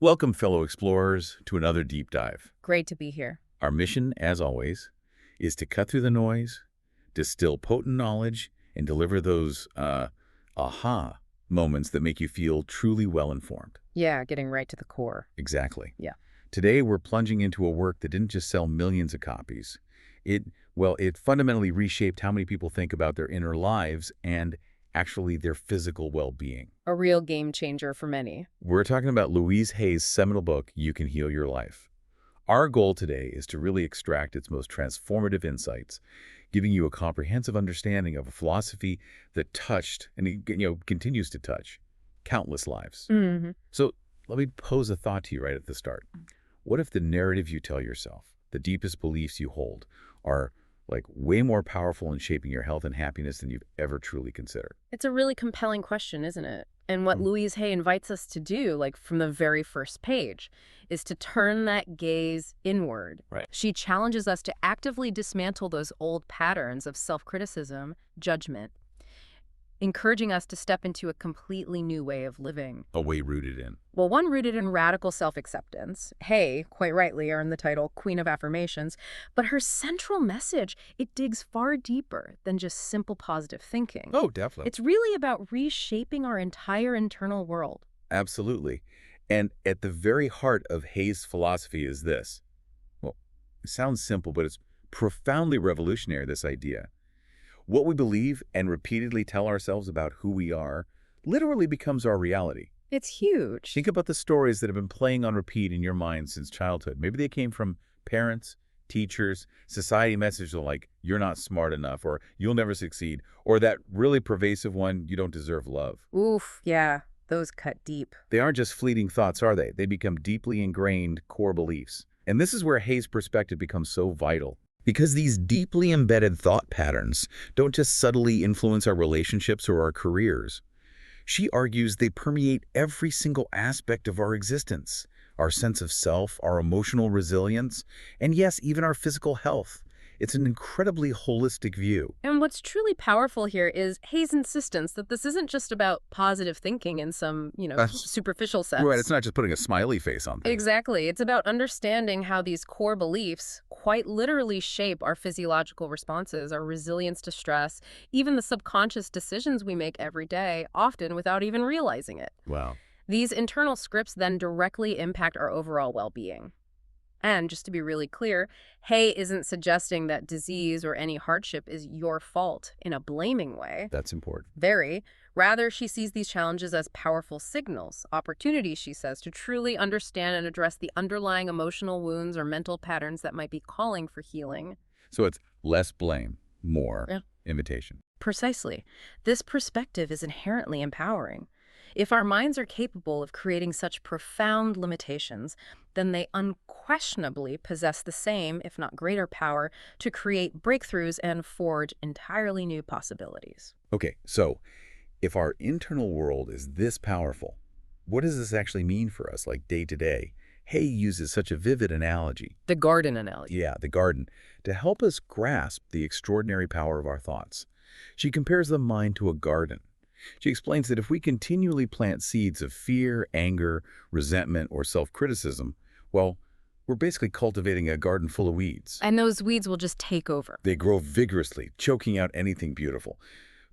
Welcome, fellow explorers, to another deep dive. Great to be here. Our mission, as always, is to cut through the noise, distill potent knowledge, and deliver those aha moments that make you feel truly well-informed. Yeah, getting right to the core. Exactly. Yeah. Today, we're plunging into a work that didn't just sell millions of copies. It fundamentally reshaped how many people think about their inner lives and actually their physical well-being. A real game changer for many. We're talking about Louise Hay's seminal book, You Can Heal Your Life. Our goal today is to really extract its most transformative insights, giving you a comprehensive understanding of a philosophy that touched and continues to touch countless lives. Mm-hmm. So let me pose a thought to you right at the start. What if the narrative you tell yourself, the deepest beliefs you hold, are way more powerful in shaping your health and happiness than you've ever truly considered? It's a really compelling question, isn't it? And what Louise Hay invites us to do, from the very first page, is to turn that gaze inward. Right. She challenges us to actively dismantle those old patterns of self-criticism, judgment, encouraging us to step into a completely new way of living. A way rooted in. Well, one rooted in radical self-acceptance. Hay, quite rightly, earned the title Queen of Affirmations, but her central message, it digs far deeper than just simple positive thinking. Oh, definitely. It's really about reshaping our entire internal world. Absolutely. And at the very heart of Hay's philosophy is this. Well, it sounds simple, but it's profoundly revolutionary, this idea. What we believe and repeatedly tell ourselves about who we are literally becomes our reality. It's huge. Think about the stories that have been playing on repeat in your mind since childhood. Maybe they came from parents, teachers, society messages like, you're not smart enough, or you'll never succeed, or that really pervasive one, you don't deserve love. Oof, yeah, those cut deep. They aren't just fleeting thoughts, are they? They become deeply ingrained core beliefs. And this is where Hay's perspective becomes so vital. Because these deeply embedded thought patterns don't just subtly influence our relationships or our careers. She argues they permeate every single aspect of our existence, our sense of self, our emotional resilience, and yes, even our physical health. It's an incredibly holistic view. And what's truly powerful here is Hay's insistence that this isn't just about positive thinking in some, superficial sense. Right, it's not just putting a smiley face on things. Exactly. It's about understanding how these core beliefs quite literally shape our physiological responses, our resilience to stress, even the subconscious decisions we make every day, often without even realizing it. Wow. These internal scripts then directly impact our overall well-being. And just to be really clear, Hay isn't suggesting that disease or any hardship is your fault in a blaming way. That's important. Very. Rather, she sees these challenges as powerful signals, opportunities, she says, to truly understand and address the underlying emotional wounds or mental patterns that might be calling for healing. So it's less blame, more invitation. Precisely. This perspective is inherently empowering. If our minds are capable of creating such profound limitations, then they unquestionably possess the same, if not greater, power to create breakthroughs and forge entirely new possibilities. Okay, so if our internal world is this powerful, what does this actually mean for us, day to day? Hay uses such a vivid analogy. The garden analogy. Yeah, the garden, to help us grasp the extraordinary power of our thoughts. She compares the mind to a garden. She explains that if we continually plant seeds of fear, anger, resentment, or self-criticism, well, we're basically cultivating a garden full of weeds. And those weeds will just take over. They grow vigorously, choking out anything beautiful.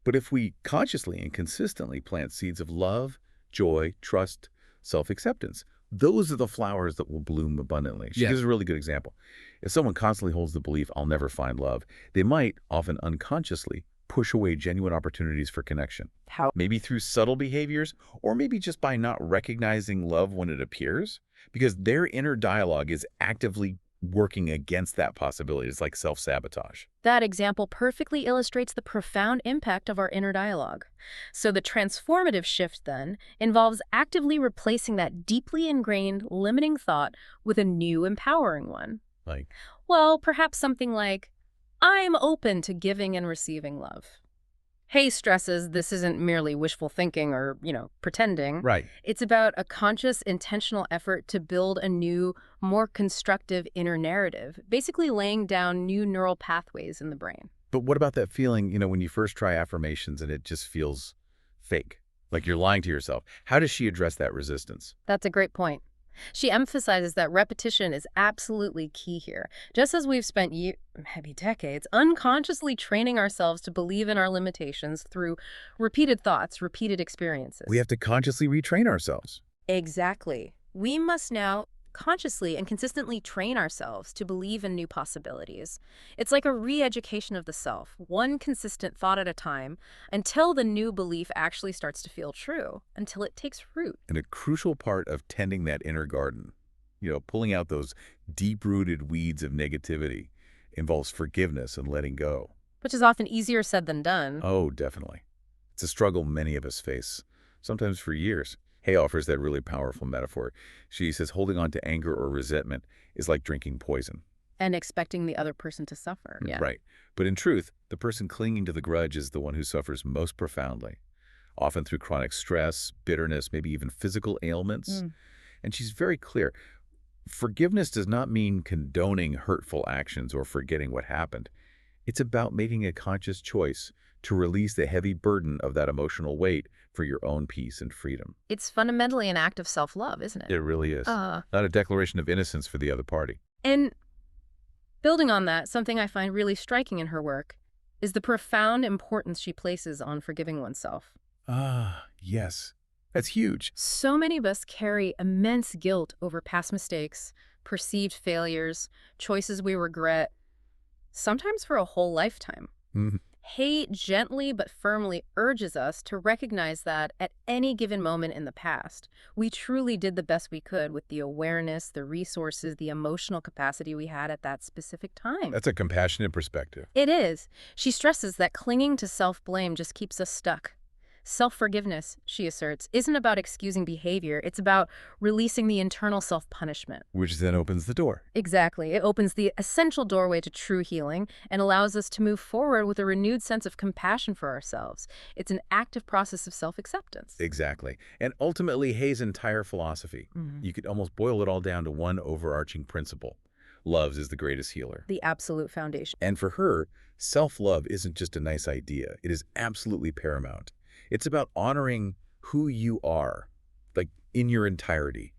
But if we consciously and consistently plant seeds of love, joy, trust, self-acceptance, those are the flowers that will bloom abundantly. She gives a really good example. If someone constantly holds the belief, I'll never find love, they might, often unconsciously, push away genuine opportunities for connection. How? Maybe through subtle behaviors, or maybe just by not recognizing love when it appears, because their inner dialogue is actively working against that possibility. It's like self-sabotage. That example perfectly illustrates the profound impact of our inner dialogue. So the transformative shift, then, involves actively replacing that deeply ingrained, limiting thought with a new, empowering one. Well, perhaps something like, I'm open to giving and receiving love. Hay stresses this isn't merely wishful thinking or, pretending. Right. It's about a conscious, intentional effort to build a new, more constructive inner narrative, basically laying down new neural pathways in the brain. But what about that feeling, when you first try affirmations and it just feels fake, like you're lying to yourself? How does she address that resistance? That's a great point. She emphasizes that repetition is absolutely key here. Just as we've spent maybe decades unconsciously training ourselves to believe in our limitations through repeated thoughts, repeated experiences. We have to consciously retrain ourselves. Exactly. We must now consciously and consistently train ourselves to believe in new possibilities. It's like a re-education of the self, one consistent thought at a time, until the new belief actually starts to feel true, until it takes root. And a crucial part of tending that inner garden, pulling out those deep-rooted weeds of negativity, involves forgiveness and letting go. Which is often easier said than done. Oh, definitely. It's a struggle many of us face, sometimes for years. Hay offers that really powerful metaphor. She says holding on to anger or resentment is like drinking poison. And expecting the other person to suffer. Yeah. Right. But in truth, the person clinging to the grudge is the one who suffers most profoundly, often through chronic stress, bitterness, maybe even physical ailments. And she's very clear. Forgiveness does not mean condoning hurtful actions or forgetting what happened. It's about making a conscious choice to release the heavy burden of that emotional weight for your own peace and freedom. It's fundamentally an act of self-love, isn't it? It really is. Not a declaration of innocence for the other party. And building on that, something I find really striking in her work is the profound importance she places on forgiving oneself. Yes. That's huge. So many of us carry immense guilt over past mistakes, perceived failures, choices we regret, sometimes for a whole lifetime. Hay gently but firmly urges us to recognize that at any given moment in the past, we truly did the best we could with the awareness, the resources, the emotional capacity we had at that specific time. That's a compassionate perspective. It is. She stresses that clinging to self-blame just keeps us stuck. Self-forgiveness, she asserts, isn't about excusing behavior. It's about releasing the internal self-punishment. Which then opens the door. Exactly. It opens the essential doorway to true healing and allows us to move forward with a renewed sense of compassion for ourselves. It's an active process of self-acceptance. Exactly. And ultimately, Hay's entire philosophy, you could almost boil it all down to one overarching principle. Love is the greatest healer. The absolute foundation. And for her, self-love isn't just a nice idea. It is absolutely paramount. It's about honoring who you are, like in your entirety,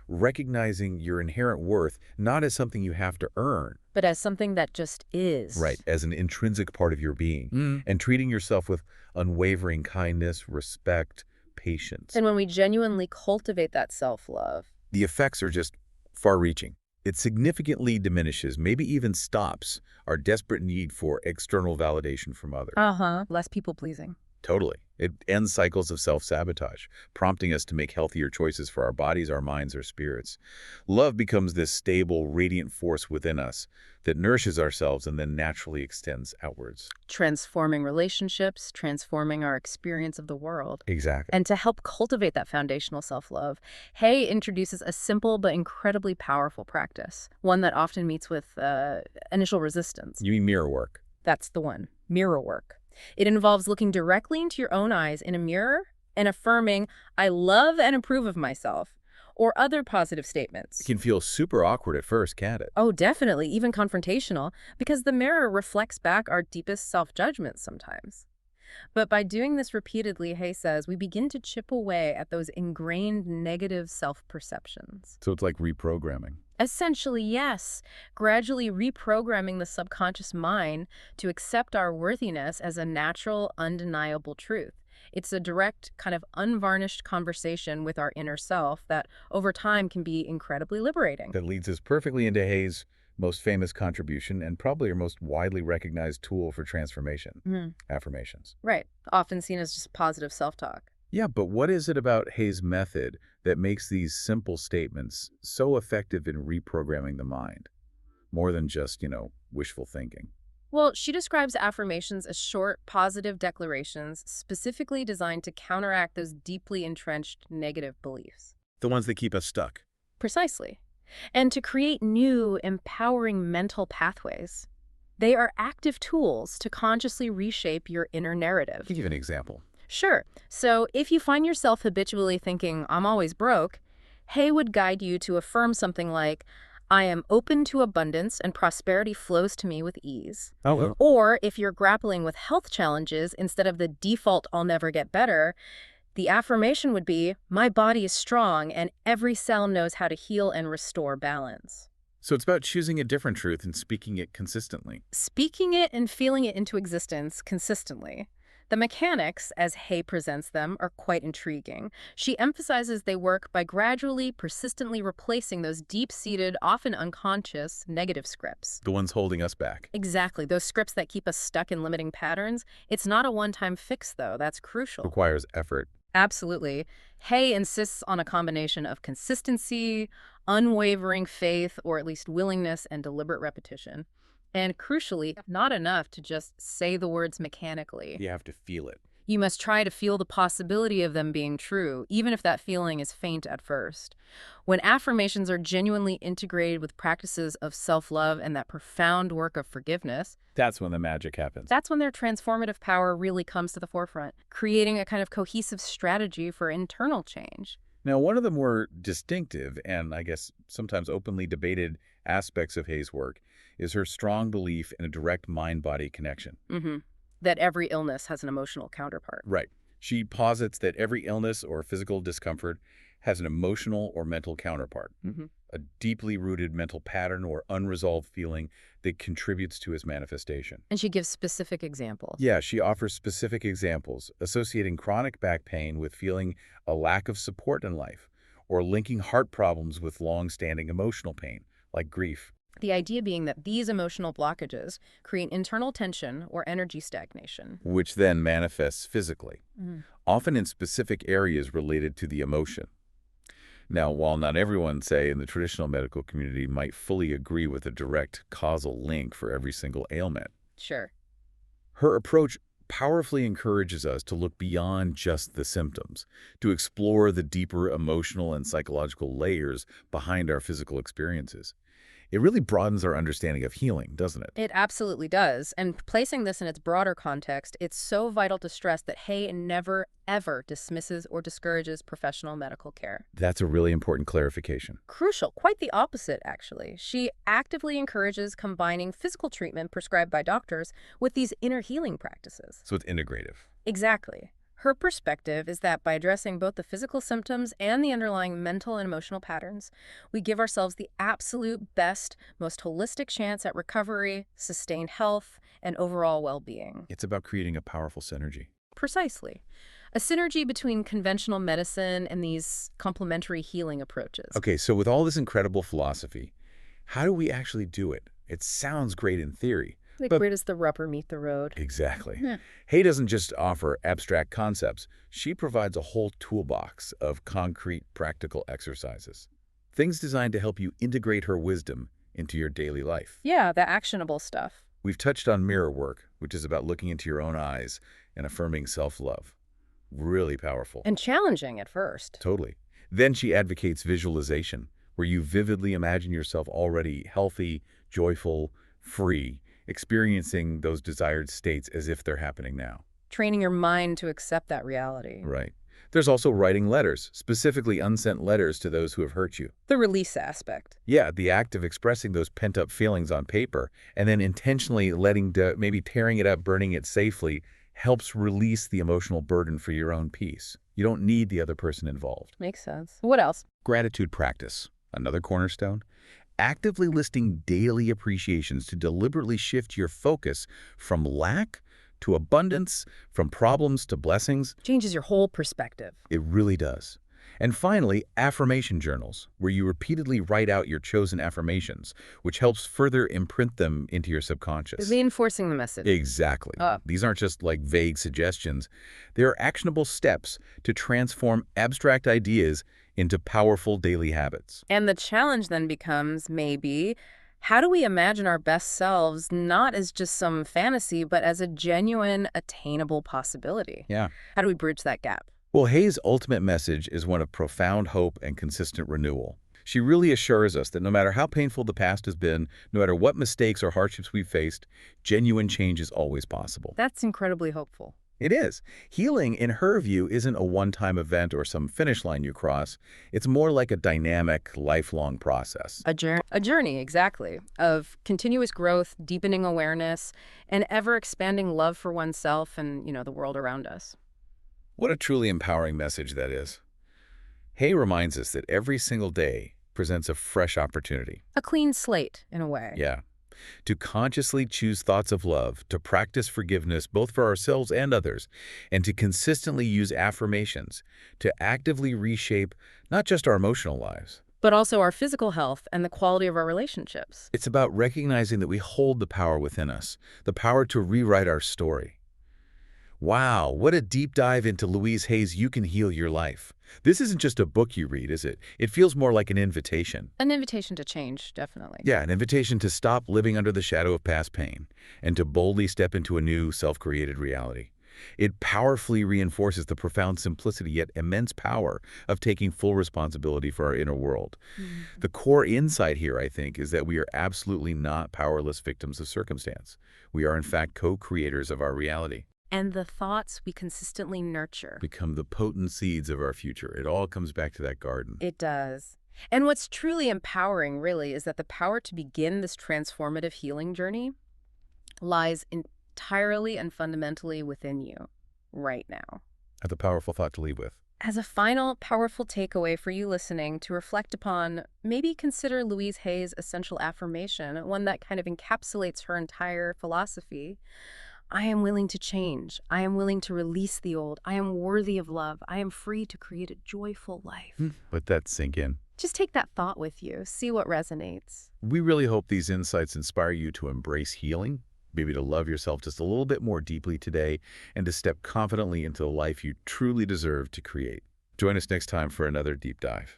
recognizing your inherent worth not as something you have to earn, but as something that just is. Right, as an intrinsic part of your being, and treating yourself with unwavering kindness, respect, patience. And when we genuinely cultivate that self-love, the effects are just far-reaching. It significantly diminishes, maybe even stops, our desperate need for external validation from others. Less people-pleasing. Totally. It ends cycles of self-sabotage, prompting us to make healthier choices for our bodies, our minds, our spirits. Love becomes this stable, radiant force within us that nourishes ourselves and then naturally extends outwards. Transforming relationships, transforming our experience of the world. Exactly. And to help cultivate that foundational self-love, Hay introduces a simple but incredibly powerful practice, one that often meets with initial resistance. You mean mirror work? That's the one. Mirror work. It involves looking directly into your own eyes in a mirror and affirming, "I love and approve of myself," or other positive statements. It can feel super awkward at first, can't it? Oh, definitely, even confrontational, because the mirror reflects back our deepest self-judgments sometimes. But by doing this repeatedly, Hay says, we begin to chip away at those ingrained negative self-perceptions. So it's like reprogramming. Essentially, yes. Gradually reprogramming the subconscious mind to accept our worthiness as a natural, undeniable truth. It's a direct, kind of unvarnished conversation with our inner self that, over time, can be incredibly liberating. That leads us perfectly into Hay's most famous contribution and probably her most widely recognized tool for transformation, affirmations. Right. Often seen as just positive self-talk. Yeah, but what is it about Hay's method that makes these simple statements so effective in reprogramming the mind? More than just, wishful thinking. Well, she describes affirmations as short, positive declarations specifically designed to counteract those deeply entrenched negative beliefs. The ones that keep us stuck. Precisely. And to create new, empowering mental pathways. They are active tools to consciously reshape your inner narrative. Give an example. Sure. So if you find yourself habitually thinking, "I'm always broke," Hay would guide you to affirm something like, "I am open to abundance and prosperity flows to me with ease." Or if you're grappling with health challenges, instead of the default "I'll never get better," The affirmation would be, my body is strong and every cell knows how to heal and restore balance. So it's about choosing a different truth and speaking it consistently. Speaking it and feeling it into existence consistently. The mechanics, as Hay presents them, are quite intriguing. She emphasizes they work by gradually, persistently replacing those deep-seated, often unconscious, negative scripts. The ones holding us back. Exactly, those scripts that keep us stuck in limiting patterns. It's not a one-time fix, though. That's crucial. Requires effort. Absolutely. Hay insists on a combination of consistency, unwavering faith, or at least willingness and deliberate repetition. And crucially, not enough to just say the words mechanically. You have to feel it. You must try to feel the possibility of them being true, even if that feeling is faint at first. When affirmations are genuinely integrated with practices of self-love and that profound work of forgiveness, That's when the magic happens. that's when their transformative power really comes to the forefront, creating a kind of cohesive strategy for internal change. Now, one of the more distinctive and, I guess, sometimes openly debated aspects of Hay's work is her strong belief in a direct mind-body connection. That every illness has an emotional counterpart. Right. She posits that every illness or physical discomfort has an emotional or mental counterpart, a deeply rooted mental pattern or unresolved feeling that contributes to its manifestation. And she gives specific examples. Yeah, she offers specific examples, associating chronic back pain with feeling a lack of support in life, or linking heart problems with long-standing emotional pain, like grief. The idea being that these emotional blockages create internal tension or energy stagnation. Which then manifests physically, often in specific areas related to the emotion. Now, while not everyone, say, in the traditional medical community might fully agree with a direct causal link for every single ailment, Sure. her approach powerfully encourages us to look beyond just the symptoms, to explore the deeper emotional and psychological layers behind our physical experiences. It really broadens our understanding of healing, doesn't it? It absolutely does. And placing this in its broader context, it's so vital to stress that Hay never, ever dismisses or discourages professional medical care. That's a really important clarification. Crucial, quite the opposite, actually. She actively encourages combining physical treatment prescribed by doctors with these inner healing practices. So it's integrative. Exactly. Her perspective is that by addressing both the physical symptoms and the underlying mental and emotional patterns, we give ourselves the absolute best, most holistic chance at recovery, sustained health, and overall well-being. It's about creating a powerful synergy. Precisely. A synergy between conventional medicine and these complementary healing approaches. Okay, so with all this incredible philosophy, how do we actually do it? It sounds great in theory. Like, but where does the rubber meet the road? Exactly. Yeah. Hay doesn't just offer abstract concepts. She provides a whole toolbox of concrete, practical exercises. Things designed to help you integrate her wisdom into your daily life. Yeah, the actionable stuff. We've touched on mirror work, which is about looking into your own eyes and affirming self-love. Really powerful. And challenging at first. Totally. Then she advocates visualization, where you vividly imagine yourself already healthy, joyful, free, experiencing those desired states as if they're happening now. Training your mind to accept that reality. Right. There's also writing letters, specifically unsent letters to those who have hurt you. The release aspect. Yeah, the act of expressing those pent-up feelings on paper and then intentionally maybe tearing it up, burning it safely, helps release the emotional burden for your own peace. You don't need the other person involved. Makes sense. What else? Gratitude practice, another cornerstone. Actively listing daily appreciations to deliberately shift your focus from lack to abundance, from problems to blessings. Changes your whole perspective. It really does. And finally, affirmation journals, where you repeatedly write out your chosen affirmations, which helps further imprint them into your subconscious. Reinforcing the message. Exactly. These aren't just like vague suggestions. They are actionable steps to transform abstract ideas into powerful daily habits. And the challenge then becomes, maybe, how do we imagine our best selves not as just some fantasy, but as a genuine, attainable possibility? Yeah. How do we bridge that gap? Well, Hay's ultimate message is one of profound hope and consistent renewal. She really assures us that no matter how painful the past has been, no matter what mistakes or hardships we've faced, genuine change is always possible. That's incredibly hopeful. It is. Healing, in her view, isn't a one-time event or some finish line you cross. It's more like a dynamic, lifelong process. A journey, exactly, of continuous growth, deepening awareness, and ever-expanding love for oneself and, the world around us. What a truly empowering message that is. Hay reminds us that every single day presents a fresh opportunity. A clean slate, in a way. Yeah. To consciously choose thoughts of love, to practice forgiveness both for ourselves and others, and to consistently use affirmations to actively reshape not just our emotional lives. But also our physical health and the quality of our relationships. It's about recognizing that we hold the power within us, the power to rewrite our story. Wow, what a deep dive into Louise Hay's You Can Heal Your Life. This isn't just a book you read, is it? It feels more like an invitation. An invitation to change, definitely. Yeah, an invitation to stop living under the shadow of past pain and to boldly step into a new, self-created reality. It powerfully reinforces the profound simplicity yet immense power of taking full responsibility for our inner world. The core insight here, I think, is that we are absolutely not powerless victims of circumstance. We are, in fact, co-creators of our reality. And the thoughts we consistently nurture. Become the potent seeds of our future. It all comes back to that garden. It does. And what's truly empowering, really, is that the power to begin this transformative healing journey lies entirely and fundamentally within you right now. That's a powerful thought to leave with. As a final powerful takeaway for you listening to reflect upon, maybe consider Louise Hay's essential affirmation, one that kind of encapsulates her entire philosophy. I am willing to change. I am willing to release the old. I am worthy of love. I am free to create a joyful life. Let that sink in. Just take that thought with you. See what resonates. We really hope these insights inspire you to embrace healing, maybe to love yourself just a little bit more deeply today, and to step confidently into the life you truly deserve to create. Join us next time for another deep dive.